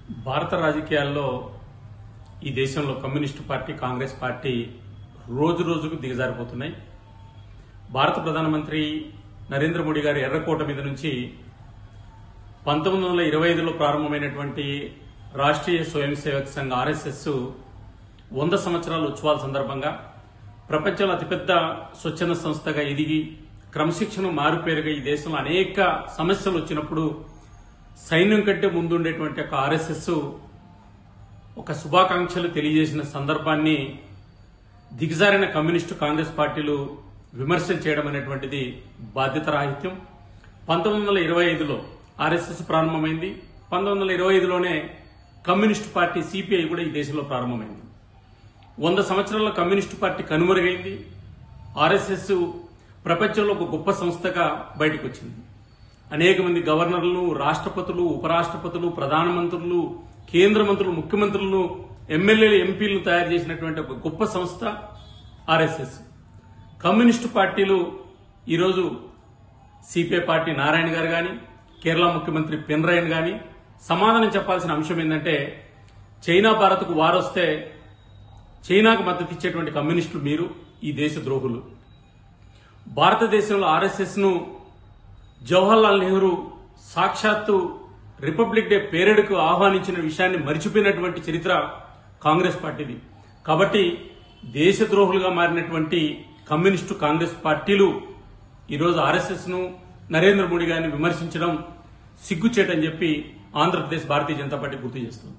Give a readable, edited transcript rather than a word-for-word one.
భారత రాజకీయాల్లో ఈ దేశంలో కమ్యూనిస్టు పార్టీ కాంగ్రెస్ పార్టీ రోజు రోజుకు దిగజారిపోతున్నాయి. భారత ప్రధానమంత్రి నరేంద్ర మోడీ గారి ఎర్రకోట మీద నుంచి 1925లో ప్రారంభమైనటువంటి రాష్ట్రీయ స్వయం సేవక్ సంఘ్ ఆర్ఎస్ఎస్ 100 సంవత్సరాల ఉత్సవాల సందర్భంగా ప్రపంచంలో అతిపెద్ద స్వచ్ఛంద సంస్థగా ఎదిగి క్రమశిక్షణ మారుపేరుగా ఈ దేశంలో అనేక సమస్యలు వచ్చినప్పుడు సైన్యం కంటే ముందుండేటువంటి ఒక ఆర్ఎస్ఎస్ ఒక శుభాకాంక్షలు తెలియజేసిన సందర్భాన్ని దిగజారిన కమ్యూనిస్టు కాంగ్రెస్ పార్టీలు విమర్శలు చేయడం అనేటువంటిది బాధ్యతారాహిత్యం. 1925లో ఆర్ఎస్ఎస్ ప్రారంభమైంది. 1925లోనే కమ్యూనిస్టు పార్టీ సిపిఐ కూడా ఈ దేశంలో ప్రారంభమైంది. 100 సంవత్సరాల కమ్యూనిస్టు పార్టీ కనుమరుగైంది. ఆర్ఎస్ఎస్ ప్రపంచంలో ఒక గొప్ప సంస్థగా బయటకు వచ్చింది. అనేక మంది గవర్నర్లు, రాష్ట్రపతులు, ఉపరాష్ట్రపతులు, ప్రధానమంత్రులు, కేంద్ర మంత్రులు, ముఖ్యమంత్రులను, ఎమ్మెల్యేలు, ఎంపీలను తయారు చేసినటువంటి ఒక గొప్ప సంస్థ ఆర్ఎస్ఎస్. కమ్యూనిస్టు పార్టీలు ఈరోజు సిపిఐ పార్టీ నారాయణ గారు గాని, కేరళ ముఖ్యమంత్రి పినరయన్ గాని సమాధానం చెప్పాల్సిన అంశం ఏంటంటే, చైనా భారత్కు వారొస్తే చైనాకు మద్దతు ఇచ్చేటువంటి కమ్యూనిస్టులు మీరు, ఈ దేశ ద్రోహులు. భారతదేశంలో ఆర్ఎస్ఎస్ ను జవహర్లాల్ నెహ్రూ సాక్షాత్తు రిపబ్లిక్ డే పేరేడుకు ఆహ్వానించిన విషయాన్ని మరిచిపోయినటువంటి చరిత్ర కాంగ్రెస్ పార్టీది. కాబట్టి దేశద్రోహులుగా మారినటువంటి కమ్యూనిస్టు కాంగ్రెస్ పార్టీలు ఈరోజు ఆర్ఎస్ఎస్ ను, నరేంద్ర మోడీ గారిని విమర్శించడం సిగ్గుచేటని చెప్పి ఆంధ్రప్రదేశ్ భారతీయ జనతా పార్టీ గుర్తు చేస్తుంది.